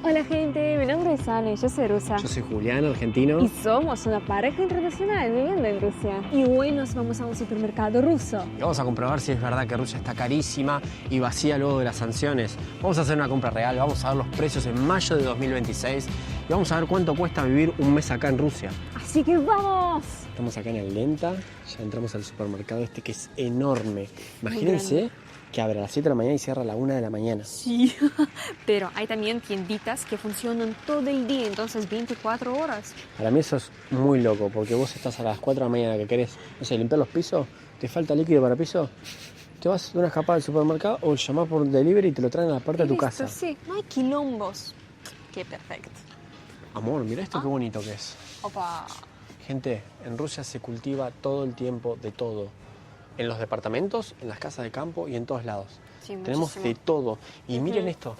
Hola gente, mi nombre es Ana y yo soy rusa. Yo soy Julián, argentino. Y somos una pareja internacional viviendo en Rusia. Y hoy nos vamos a un supermercado ruso. Y vamos a comprobar si es verdad que Rusia está carísima y vacía luego de las sanciones. Vamos a hacer una compra real, vamos a ver los precios en mayo de 2026 y vamos a ver cuánto cuesta vivir un mes acá en Rusia. ¡Así que vamos! Estamos acá en el Lenta, ya entramos al supermercado este que es enorme. Imagínense que abre a las 7 de la mañana y cierra a la 1 de la mañana. Sí, pero hay también tienditas que funcionan todo el día, entonces 24 horas. Para mí eso es muy loco, porque vos estás a las 4 de la mañana que querés, no sé, limpiar los pisos, te falta líquido para piso, te vas de una escapada al supermercado o llamás por delivery y te lo traen a la puerta de tu casa. Sí, no hay quilombos. Qué perfecto. Amor, mira esto qué bonito que es. Opa. Gente, en Rusia se cultiva todo el tiempo de todo. En los departamentos, en las casas de campo y en todos lados. Sí, tenemos muchísimo. de todo. Y miren esto,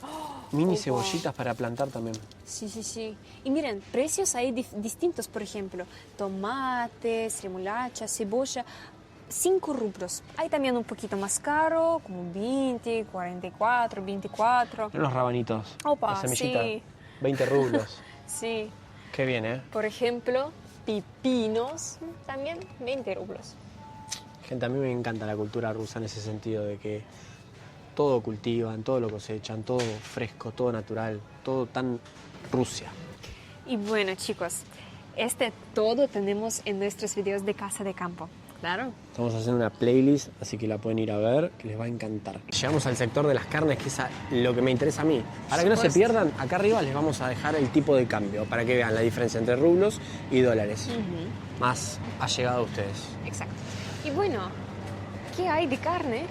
mini Opa. cebollitas para plantar también. Sí, sí, sí. Y miren, precios hay distintos, por ejemplo, tomates, remolacha, cebolla, 5 rublos. Hay también un poquito más caro, como 20, 44, 24. Miren los rabanitos, Opa, la semillita, sí. 20 rublos. Sí. Qué bien, ¿eh? Por ejemplo, pepinos, también 20 rublos. Gente, a mí me encanta la cultura rusa en ese sentido de que todo cultivan, todo lo cosechan, todo fresco, todo natural, todo tan Rusia. Y bueno, chicos, todo tenemos en nuestros videos de casa de campo. Claro. Estamos haciendo una playlist, así que la pueden ir a ver, que les va a encantar. Llegamos al sector de las carnes, que es lo que me interesa a mí. Para que no se pierdan, acá arriba les vamos a dejar el tipo de cambio, para que vean la diferencia entre rublos y dólares. Más allegado a ustedes. Exacto. Y bueno, ¿qué hay de carne?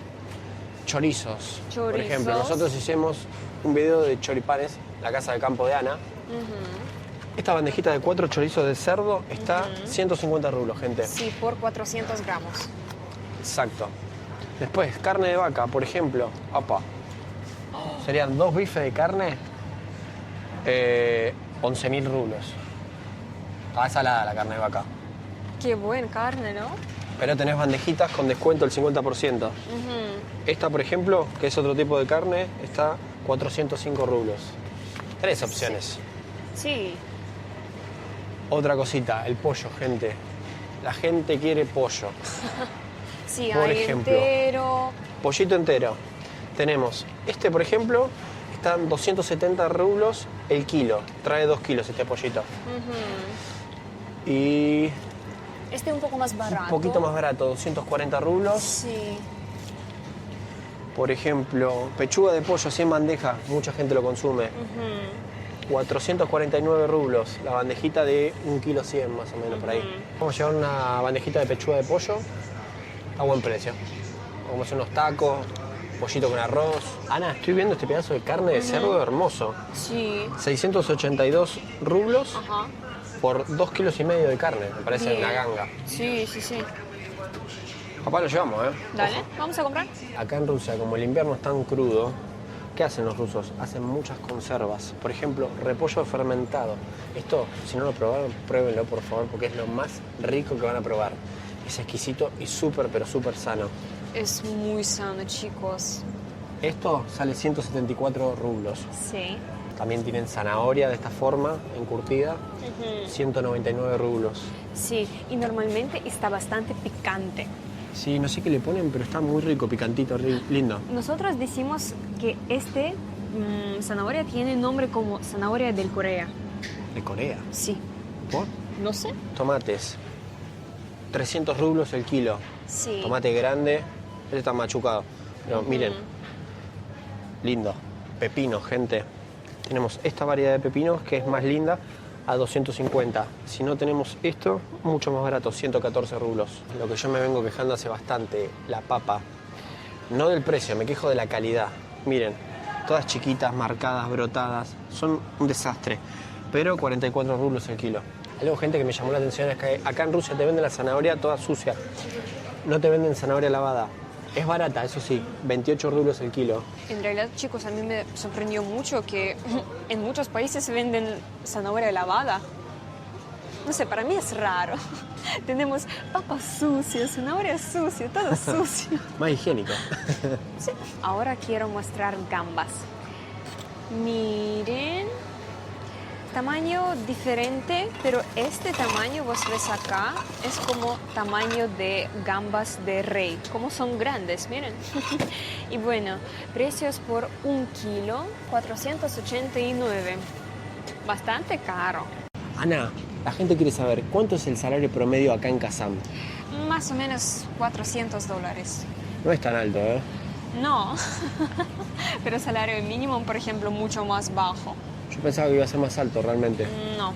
Chorizos. Por Chorizos. ejemplo, nosotros hicimos un video de choripanes, la casa de campo de Ana. Esta bandejita de 4 chorizos de cerdo está 150 rublos, gente. Sí, por 400 gramos. Exacto. Después, carne de vaca, por ejemplo. Opa. Serían 2 bifes de carne, 11.000 rublos. Está salada la carne de vaca. Qué buen carne, ¿no? Pero tenés bandejitas con descuento del 50%. Esta, por ejemplo, que es otro tipo de carne, está 405 rublos. 3 opciones. Sí. Otra cosita, el pollo, gente. La gente quiere pollo. Sí, Por hay ejemplo. entero. Pollito entero. Tenemos este, por ejemplo, están 270 rublos el kilo. Trae 2 kilos este pollito. Y Este un poco más barato. un poquito más barato, 240 rublos. Sí. Por ejemplo, pechuga de pollo así en bandeja, mucha gente lo consume. 449 rublos, la bandejita de 1,1 kg más o menos por ahí. Vamos a llevar una bandejita de pechuga de pollo a buen precio. Vamos a hacer unos tacos, pollito con arroz. Ana, estoy viendo este pedazo de carne de cerdo hermoso. Sí. 682 rublos Ajá. por 2,5 kilos de carne, me parece Bien. una ganga. Sí, sí, sí. Papá, lo llevamos, ¿eh? Dale, vamos a comprar. Acá en Rusia, como el invierno es tan crudo, ¿qué hacen los rusos? Hacen muchas conservas. Por ejemplo, repollo fermentado. Esto, si no lo probaron, pruébenlo, por favor, porque es lo más rico que van a probar. Es exquisito y súper, pero súper sano. Es muy sano, chicos. Esto sale 174 rublos. Sí. También tienen zanahoria de esta forma, encurtida, 199 rublos. Sí, y normalmente está bastante picante. Sí, no sé qué le ponen, pero está muy rico, picantito, lindo. Nosotros decimos que zanahoria tiene nombre como zanahoria del Corea. ¿De Corea? Sí. ¿Por? No sé. Tomates. 300 rublos el kilo. Sí. Tomate grande. Este está machucado. Pero miren. Lindo. Pepino, gente. Tenemos esta variedad de pepinos que es más linda a 250. Si no tenemos esto, mucho más barato, 114 rublos. Lo que yo me vengo quejando hace bastante, la papa. No del precio, me quejo de la calidad. Miren, todas chiquitas, marcadas, brotadas. Son un desastre. Pero 44 rublos el kilo. Algo, gente, que me llamó la atención es que acá en Rusia te venden la zanahoria toda sucia. No te venden zanahoria lavada. Es barata, eso sí, 28 rublos el kilo. En realidad, chicos, a mí me sorprendió mucho que en muchos países se venden zanahoria lavada. No sé, para mí es raro. Tenemos papas sucias, zanahoria sucia, todo sucio. Más higiénico. Sí. Ahora quiero mostrar gambas. Miren, tamaño diferente, pero este tamaño, vos ves acá, es como tamaño de gambas de rey, como son grandes, miren. Y bueno, precios por 1 kilo, 489, bastante caro. Ana, la gente quiere saber cuánto es el salario promedio acá en Kazán. Más o menos $400. No es tan alto, ¿eh? No, pero salario mínimo, por ejemplo, mucho más bajo. Yo pensaba que iba a ser más alto realmente. No,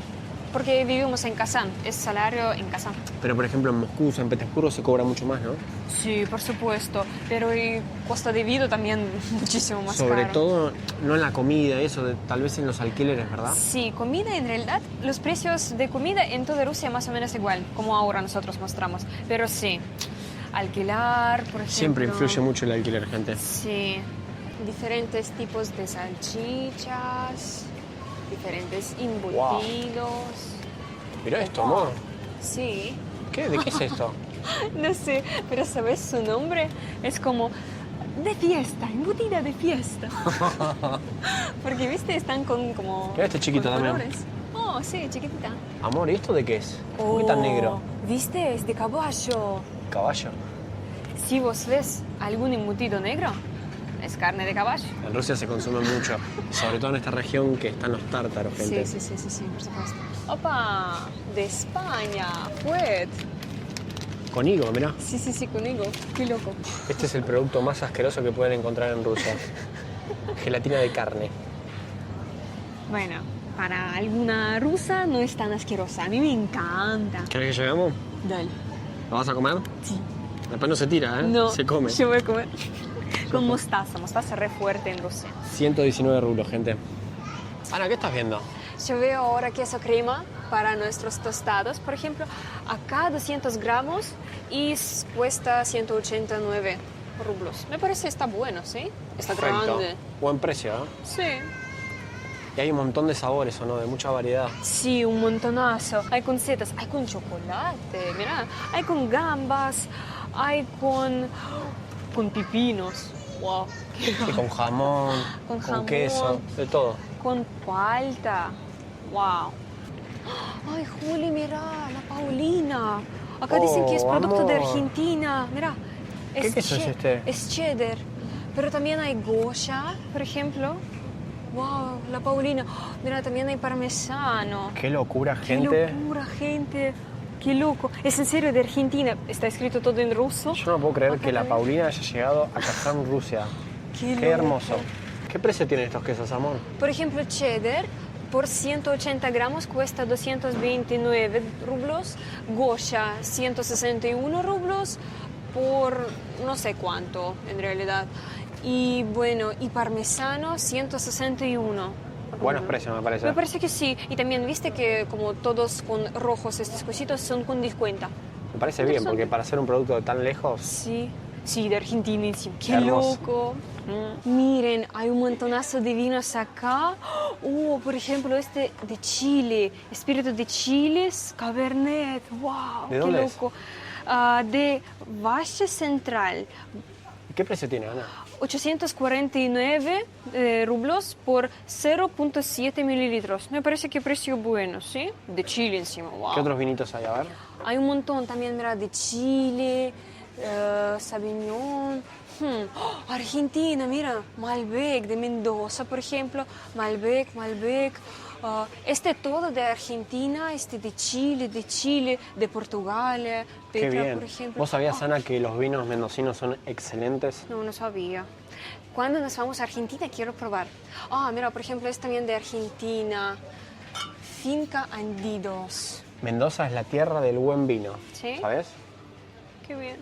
porque vivimos en Kazán, es salario en Kazán. Pero por ejemplo en Moscú, San Petersburgo se cobra mucho más, ¿no? Sí, por supuesto, pero el costo de vida también muchísimo más Sobre caro. todo, no en la comida, eso, tal vez en los alquileres, ¿verdad? Sí, comida en realidad, los precios de comida en toda Rusia más o menos igual, como ahora nosotros mostramos. Pero sí, alquilar, por ejemplo. Siempre influye mucho el alquiler, gente. Sí, diferentes tipos de salchichas, diferentes embutidos. Mira esto, amor. Sí, ¿Qué? ¿De qué es esto? no sé, pero ¿sabes su nombre? Es como de fiesta, embutida de fiesta. Porque, viste, están con como... Mira este chiquito con también. colores. Oh, sí, chiquitita. Amor, ¿y esto de qué es? ¿Por qué tan negro? ¿Viste? Es de caballo. ¿Caballo? Si vos ves algún embutido negro, es carne de caballo. En Rusia se consume mucho, sobre todo en esta región que están los tártaros, gente. Sí, por supuesto. Opa, de España, pues. Con higo, mirá. Sí, conmigo. Qué loco. Este es el producto más asqueroso que pueden encontrar en Rusia. Gelatina de carne. Bueno, para alguna rusa no es tan asquerosa. A mí me encanta. ¿Querés que llegamos? Dale. ¿Lo vas a comer? Sí. Después no se tira, ¿eh? No, Se come. yo voy a comer. Con mostaza re fuerte en Rusia. 119 rublos, gente. Ana, ¿qué estás viendo? Yo veo ahora queso crema para nuestros tostados, por ejemplo. Acá 200 gramos y cuesta 189 rublos. Me parece está bueno, ¿sí? Está Perfecto. grande. Buen precio, ¿eh? Sí. Y hay un montón de sabores, ¿o no? De mucha variedad. Sí, un montonazo. Hay con setas, hay con chocolate, mira. Hay con gambas, hay con pepinos. Wow. Y con jamón, Con con jamón. queso, de todo. Con palta. Wow. Ay, Juli, mira, la Paulina. Acá dicen que es producto de amor. Argentina. Mira. ¿Qué queso es este? Es cheddar. Pero también hay Goya, por ejemplo. Wow, la Paulina. Mira, también hay parmesano. Qué locura, Qué gente. locura, gente. Qué loco. Es en serio de Argentina. Está escrito todo en ruso. Yo no puedo creer Acá que la también. Paulina haya llegado a Kazán, Rusia. Qué Qué loco. hermoso. ¿Qué precio tienen estos quesos, amor? Por ejemplo, cheddar por 180 gramos cuesta 229 rublos. Goya 161 rublos por no sé cuánto en realidad. Y bueno, y parmesano 161. Buenos precios, me parece. Me parece que sí. Y también viste que como todos con rojos estos cositos son con descuento. Me parece bien, porque para hacer un producto de tan lejos, Sí, sí, de Argentina encima. ¡Qué Hermoso. loco! Miren, hay un montonazo de vinos acá. Por ejemplo, este de Chile, Espíritu de Chiles, Cabernet. ¡Wow! ¿De ¡Qué dónde es? loco! De Valle Central. ¿qué precio tiene, Ana? 849 rublos por 0.7 mililitros. Me parece que precio bueno, ¿sí? De Chile encima, wow. ¿Qué otros vinitos hay? A ver. Hay un montón también, mira, de Chile, Sauvignon. Argentina, mira, Malbec de Mendoza, por ejemplo. Malbec. Este todo de Argentina, este de Chile, de Portugal, Qué Petra, bien. por ejemplo. ¿Vos sabías, Ana, que los vinos mendocinos son excelentes? No sabía. Cuando nos vamos a Argentina quiero probar. Mira, por ejemplo, es también de Argentina. Finca Andidos. Mendoza es la tierra del buen vino. ¿Sí? ¿Sabes? Qué bien.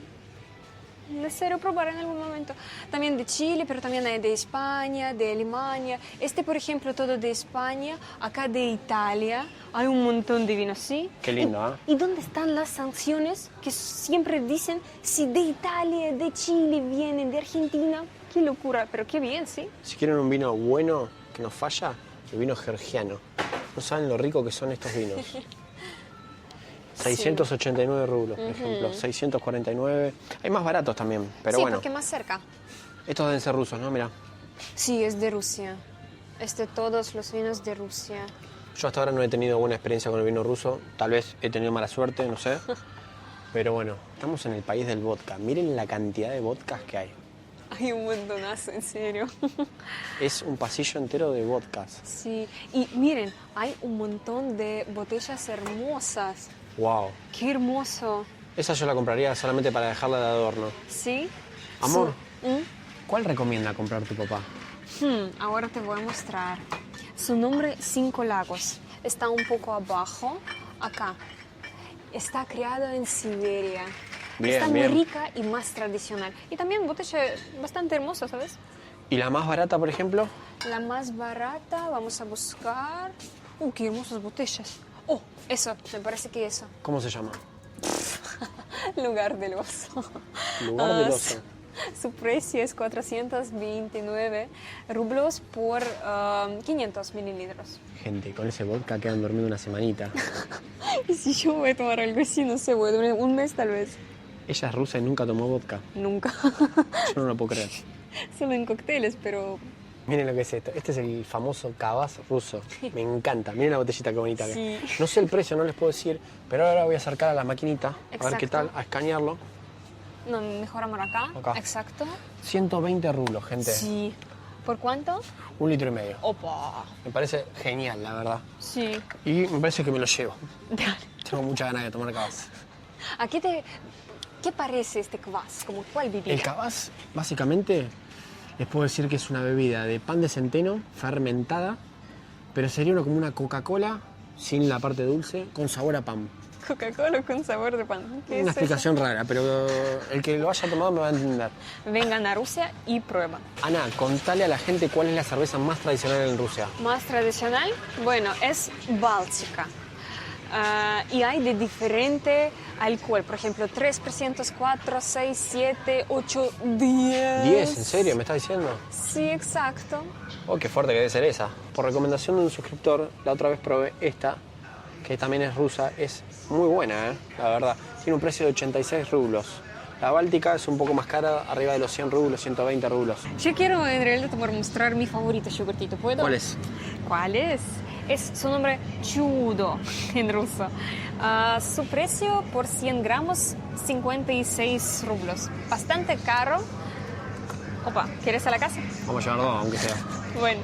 Deseo probar en algún momento. También de Chile, pero también hay de España, de Alemania. Este, por ejemplo, todo de España. Acá de Italia. Hay un montón de vinos, ¿sí? Qué lindo, ¿eh? ¿Y dónde están las sanciones que siempre dicen si de Italia, de Chile vienen, de Argentina? Qué locura, pero qué bien, ¿sí? Si quieren un vino bueno, que no falla, el vino georgiano. No saben lo rico que son estos vinos. 689 rublos, por ejemplo. 649. Hay más baratos también, pero sí, bueno. porque más cerca. Estos deben ser rusos, ¿no? Mira. Sí, es de Rusia. Es de todos los vinos de Rusia. Yo hasta ahora no he tenido buena experiencia con el vino ruso. Tal vez he tenido mala suerte, no sé. Pero bueno, estamos en el país del vodka. Miren la cantidad de vodkas que hay. Hay un montonazo, en serio. Es un pasillo entero de vodkas. Sí, y miren, hay un montón de botellas hermosas. Wow. ¡Qué hermoso! Esa yo la compraría solamente para dejarla de adorno. ¿Sí? Amor, ¿Mm? ¿cuál recomienda comprar tu papá? Ahora te voy a mostrar. Su nombre, Cinco Lagos. Está un poco abajo, acá. Está creado en Siberia. Bien, Está bien. muy rica y más tradicional. Y también botella bastante hermosa, ¿sabes? ¿Y la más barata, por ejemplo? La más barata, vamos a buscar... ¡Qué hermosas botellas! ¡Oh, eso! Me parece que eso. ¿Cómo se llama? Lugar del oso. Lugar del oso. Su precio es 429 rublos por 500 mililitros. Gente, con ese vodka quedan dormidos una semanita. Y si yo voy a tomar algo así, no sé, voy a durar un mes tal vez. Ella es rusa y nunca tomó vodka. Nunca. Yo no lo puedo creer. Solo en cócteles, pero... Miren lo que es esto. Este es el famoso Kvass ruso. Me encanta. Miren la botellita qué bonita que es. Sí. No sé el precio, no les puedo decir, pero ahora voy a acercar a la maquinita, a ver qué tal, Exacto. a escanearlo. No, mejor amor acá. Acá. Exacto. 120 rublos, gente. Sí. ¿Por cuánto? 1,5 litros. Opa. Me parece genial, la verdad. Sí. Y me parece que me lo llevo. Dale. Tengo mucha ganas de tomar Kvass. ¿A qué parece este kvass? ¿Como cuál bebida? El Kvass, básicamente, les puedo decir que es una bebida de pan de centeno fermentada, pero sería como una Coca-Cola sin la parte dulce, con sabor a pan. Coca-Cola con sabor de pan. ¿Qué Una es explicación rara, pero el que lo haya tomado me va a entender. eso? Vengan a Rusia y prueban. Ana, contale a la gente cuál es la cerveza más tradicional en Rusia. Más tradicional, bueno, es Báltica. Y hay de diferente alcohol, por ejemplo, 3%, 4, 6, 7, 8, 10. 10, ¿en serio? ¿Me estás diciendo? Sí, exacto. Oh, qué fuerte que debe ser esa. Por recomendación de un suscriptor, la otra vez probé esta, que también es rusa. Es muy buena, la verdad. Tiene un precio de 86 rublos. La Báltica es un poco más cara, arriba de los 100 rublos, 120 rublos. Yo quiero en realidad mostrar mi favorito yogurtito, ¿puedo? ¿Cuál es? ¿Cuál es? Es su nombre Chudo en ruso. Su precio por 100 gramos, 56 rublos. Bastante caro. Opa, ¿quieres a la casa? Vamos a llevar dos, aunque sea. Bueno,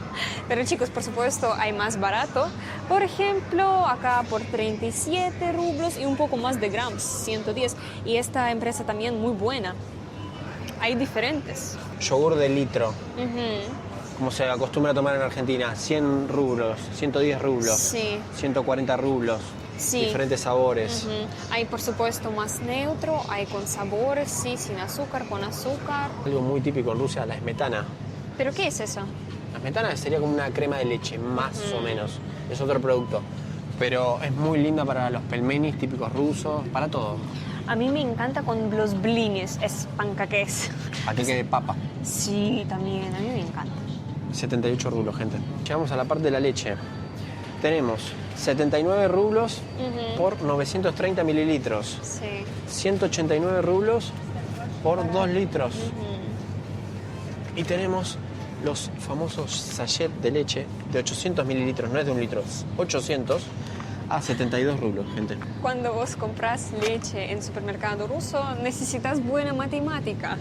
pero chicos, por supuesto, hay más barato. Por ejemplo, acá por 37 rublos y un poco más de gramos, 110. Y esta empresa también muy buena. Hay diferentes. Yogur de litro, Ujú. como se acostumbra a tomar en Argentina. 100 rublos, 110 rublos, Sí. 140 rublos. Sí. Diferentes sabores. Ujú. Hay, por supuesto, más neutro, hay con sabores, sí, sin azúcar, con azúcar. Algo muy típico en Rusia, la smetana. ¿Pero qué es eso? La smetana sería como una crema de leche, más o menos. Es otro producto. Pero es muy linda para los pelmenis típicos rusos, para todo. A mí me encanta con los blinis, es pancaques. Paquete de papa. Sí, también, a mí me encanta. 78 rublos, gente. Llegamos a la parte de la leche. Tenemos 79 rublos por 930 mililitros. Sí. 189 rublos por 2 litros. Y tenemos los famosos sachets de leche de 800 mililitros, no es de 1 litro, 800 a 72 rublos, gente. Cuando vos compras leche en supermercado ruso, necesitas buena matemática.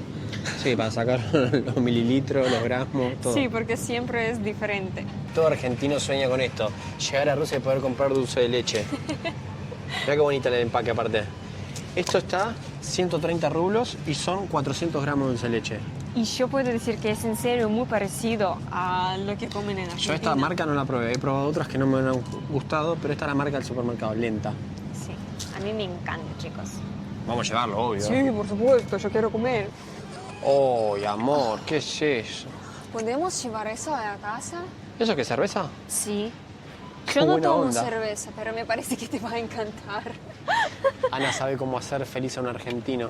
Sí, para sacar los mililitros, los gramos, todo. Sí, porque siempre es diferente. Todo argentino sueña con esto, llegar a Rusia y poder comprar dulce de leche. Mira qué bonita el empaque aparte. Esto está 130 rublos y son 400 gramos de dulce de leche. Y yo puedo decir que es en serio muy parecido a lo que comen en Argentina. Yo esta marca no la probé, he probado otras que no me han gustado, pero esta es la marca del supermercado, Lenta. Sí, a mí me encanta, chicos. Vamos a llevarlo, obvio. Sí, por supuesto, yo quiero comer. ¡Oh, amor! ¿Qué es eso? ¿Podemos llevar eso a la casa? ¿Eso qué es cerveza? Sí. Qué Yo no buena tomo onda. cerveza, pero me parece que te va a encantar. Ana sabe cómo hacer feliz a un argentino.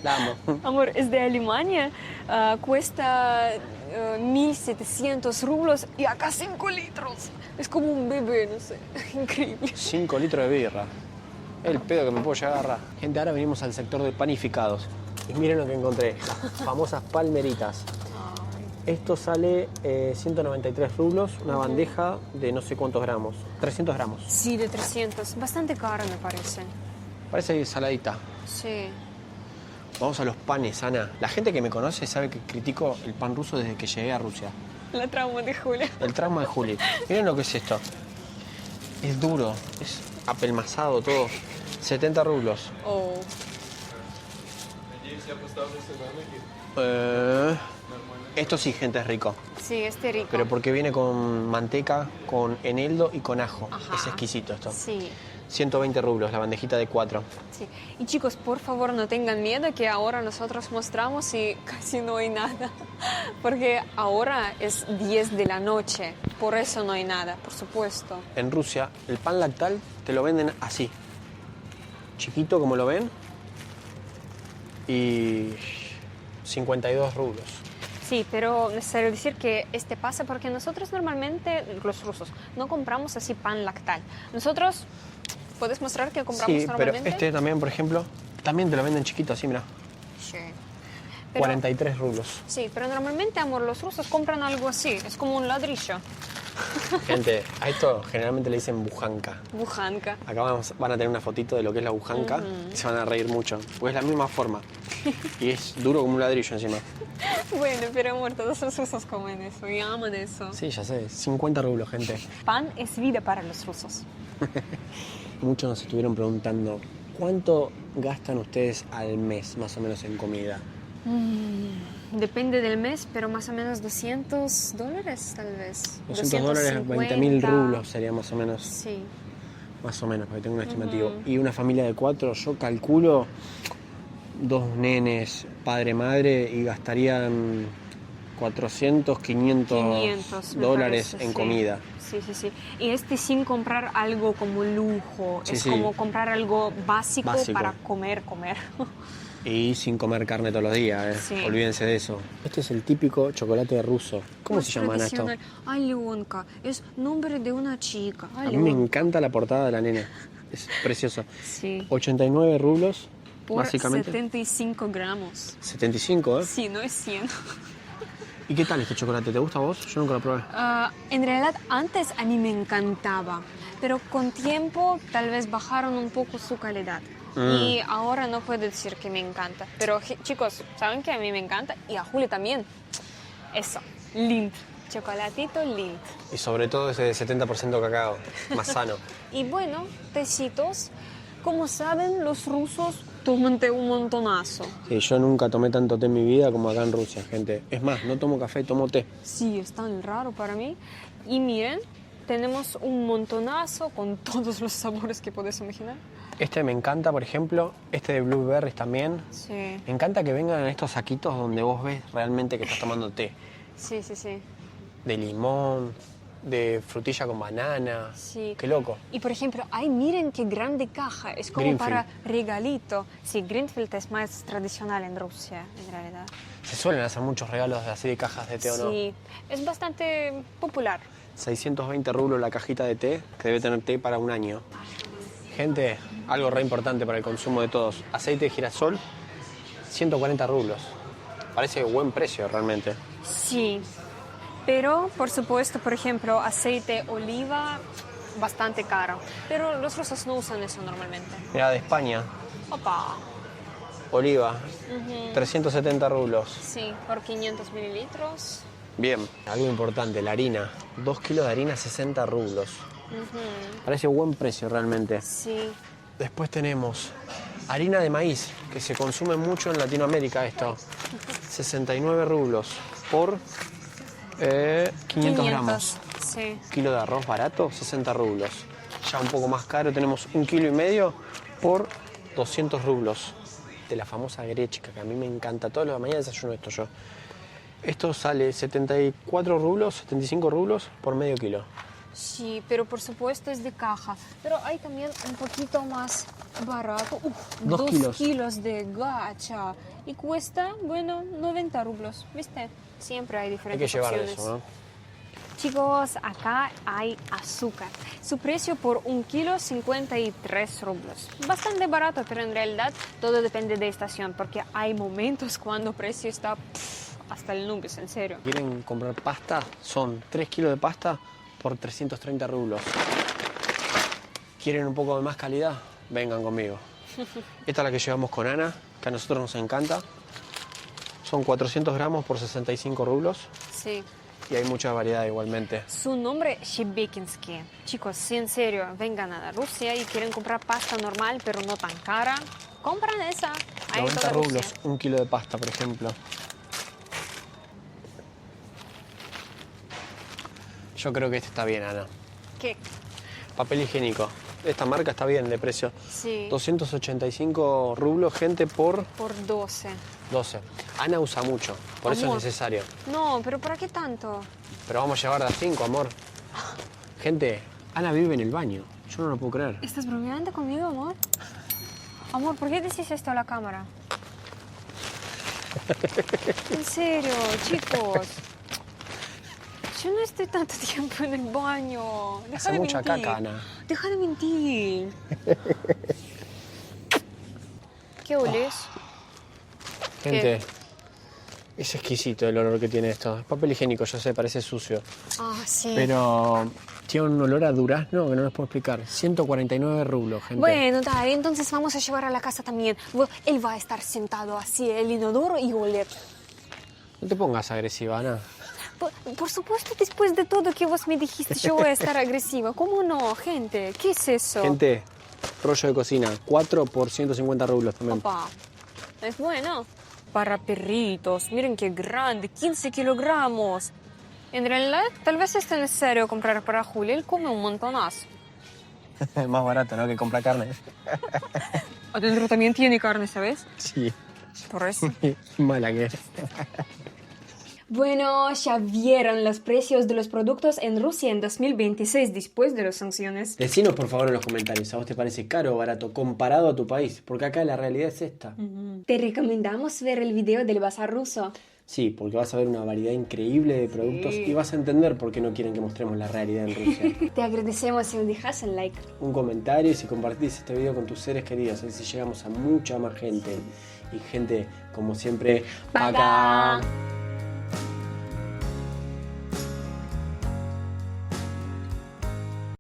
La amo. Amor, es de Alemania, cuesta 1.700 rublos y acá 5 litros. Es como un bebé, no sé, increíble. 5 litros de birra. El pedo que me puedo llegar a agarrar. Gente, ahora venimos al sector de panificados. Y miren lo que encontré. Las famosas palmeritas. Esto sale 193 rublos, una bandeja de no sé cuántos gramos, 300 gramos. Sí, de 300. Bastante caro me parece. Parece saladita. Sí. Vamos a los panes, Ana. La gente que me conoce sabe que critico el pan ruso desde que llegué a Rusia. La trauma de Julia. El trauma de Juli. Miren lo que es esto. Es duro, es apelmazado todo. 70 rublos. Oh. Esto sí, gente, es rico. Sí, este rico. Pero porque viene con manteca, con eneldo y con ajo. Ajá. Es exquisito esto. Sí. 120 rublos, la bandejita de 4. Sí. Y chicos, por favor, no tengan miedo que ahora nosotros mostramos y casi no hay nada. Porque ahora es 10 de la noche, por eso no hay nada, por supuesto. En Rusia, el pan lactal te lo venden así. Chiquito, como lo ven. Y 52 rublos. Sí, pero necesario decir que este pasa porque nosotros normalmente, los rusos, no compramos así pan lactal. Nosotros, ¿puedes mostrar que compramos Sí, pero normalmente? este también, por ejemplo, también te lo venden chiquito, así, mira. Sí. Pero- 43 rublos. Sí, pero normalmente, amor, los rusos compran algo así, es como un ladrillo. Gente, a esto generalmente le dicen bujanka. Bujanka. Acá van a tener una fotito de lo que es la bujanka y se van a reír mucho, porque es la misma forma. Y es duro como un ladrillo encima. Bueno, pero amor, todos los rusos comen eso y aman eso. Sí, ya sé, 50 rublos, gente. Pan es vida para los rusos. Muchos nos estuvieron preguntando, ¿cuánto gastan ustedes al mes más o menos en comida? Depende del mes, pero más o menos $200 tal vez. 200 dólares, 20.000 250. rublos sería más o menos, Sí. porque tengo un estimativo. Y una familia de 4, yo calculo 2 nenes, padre, madre, y gastarían 400, 500 me dólares parece, en sí. comida. Sí, sí, sí. Y sin comprar algo como lujo. Sí, es sí. como comprar algo básico Básico. para comer. Y sin comer carne todos los días, Sí. Olvídense de eso. Este es el típico chocolate ruso. ¿Cómo se llama esto? Tradicional. Alenka. Es nombre de una chica. A mí me encanta la portada de la nena. Es precioso. Sí. 89 rublos, Por básicamente. 75 gramos. 75, ¿eh? Sí, no es 100. ¿Y qué tal este chocolate? ¿Te gusta a vos? Yo nunca lo probé. En realidad, antes a mí me encantaba, pero con tiempo tal vez bajaron un poco su calidad. Y ahora no puedo decir que me encanta. Pero chicos, ¿saben que a mí me encanta? Y a Julio también. Eso, Lindt. Chocolatito Lindt. Y sobre todo ese de 70% cacao, más sano. Y bueno, tecitos. Como saben, los rusos toman té un montonazo. Sí, yo nunca tomé tanto té en mi vida como acá en Rusia, gente. Es más, no tomo café, tomo té. Sí, es tan raro para mí. Y miren, tenemos un montonazo con todos los sabores que puedes imaginar. Este me encanta, por ejemplo, este de blueberries también. Sí, Me encanta que vengan en estos saquitos donde vos ves realmente que estás tomando té. sí, sí, sí. De limón, de frutilla con banana. Sí. Qué loco. Y por ejemplo, ay, miren qué grande caja. Es como Greenfield. para regalito. Sí, Greenfield es más tradicional en Rusia, en realidad. Se suelen hacer muchos regalos así de cajas de té, ¿o no? Sí, es bastante popular. 620 rublos la cajita de té, que debe tener té para un año. Gente, algo re importante para el consumo de todos. Aceite de girasol, 140 rublos. Parece buen precio realmente. Sí, pero por supuesto, por ejemplo, aceite oliva, bastante caro. Pero los rusos no usan eso normalmente. Mira, de España, Opa, oliva, 370 rublos. sí, por 500 mililitros. Bien, algo importante, la harina. 2 kilos de harina, 60 rublos. Parece buen precio realmente. Sí, Después tenemos harina de maíz, que se consume mucho en Latinoamérica esto. 69 rublos por 500 gramos. Sí. Kilo de arroz barato, 60 rublos. Ya un poco más caro tenemos 1,5 kilos por 200 rublos. De la famosa grechka, que a mí me encanta. Todas las mañanas desayuno esto yo. Esto sale 74 rublos, 75 rublos por medio kilo. Sí, pero por supuesto es de caja. Pero hay también un poquito más barato. 2 2 kilos. kilos de gacha. Y cuesta, bueno, 90 rublos. ¿Viste? Siempre hay Hay que diferentes llevar opciones. eso, ¿no? Chicos, acá hay azúcar. Su precio por 1 kilo, 53 rublos. Bastante barato, pero en realidad todo depende de estación, porque hay momentos cuando el precio está hasta el nubes, en serio. ¿Quieren comprar pasta? Son 3 kilos de pasta por 330 rublos. ¿Quieren un poco de más calidad? Vengan conmigo. Esta es la que llevamos con Ana, que a nosotros nos encanta. Son 400 gramos por 65 rublos. Sí. Y hay mucha variedad igualmente. Su nombre es Shebekinsky. Chicos, si en serio vengan a Rusia y quieren comprar pasta normal, pero no tan cara, compran esa. Hay en 90 toda rublos, Rusia. un kilo de pasta, por ejemplo. Yo creo que este está bien, Ana. ¿Qué? Papel higiénico. Esta marca está bien de precio. Sí. 285 rublos, gente, por Por 12. 12. Ana usa mucho, por eso es Amor. necesario. No, pero ¿para qué tanto? Pero vamos a llevar de a 5, amor. Gente, Ana vive en el baño. Yo no lo puedo creer. ¿Estás bromeando conmigo, amor? Amor, ¿por qué decís esto a la cámara? En serio, chicos. Yo no estoy tanto tiempo en el baño. Deja Hace de mucha mentir. caca, Ana. Deja de mentir. ¿Qué oles? Gente, es exquisito el olor que tiene esto. Es papel higiénico, yo sé, parece sucio. Ah, sí. Pero tiene un olor a durazno que no les puedo explicar. 149 rublos, gente. Bueno, dale, entonces vamos a llevar a la casa también. Él va a estar sentado así, el inodoro y oler. No te pongas agresiva, Ana. Por supuesto, después de todo que vos me dijiste, yo voy a estar agresiva. ¿Cómo no, gente? ¿Qué es eso? Gente, rollo de cocina, 4 por 150 rublos también. Opa, es bueno. Para perritos, miren qué grande, 15 kilogramos. En realidad, tal vez esté necesario comprar para Julio, él come un montonazo. Más barato, ¿no? Que comprar carne. Adentro también tiene carne, ¿sabes? Sí. Por eso. Mala que es. Bueno, ya vieron los precios de los productos en Rusia en 2026 después de las sanciones. Decinos por favor en los comentarios, ¿a vos te parece caro o barato comparado a tu país? Porque acá la realidad es esta. Te recomendamos ver el video del bazar ruso. Sí, porque vas a ver una variedad increíble de productos y vas a entender por qué no quieren que mostremos la realidad en Rusia. Te agradecemos si nos dejas un like. Un comentario y si compartís este video con tus seres queridos, así llegamos a mucha más gente. Y gente, como siempre, Пока.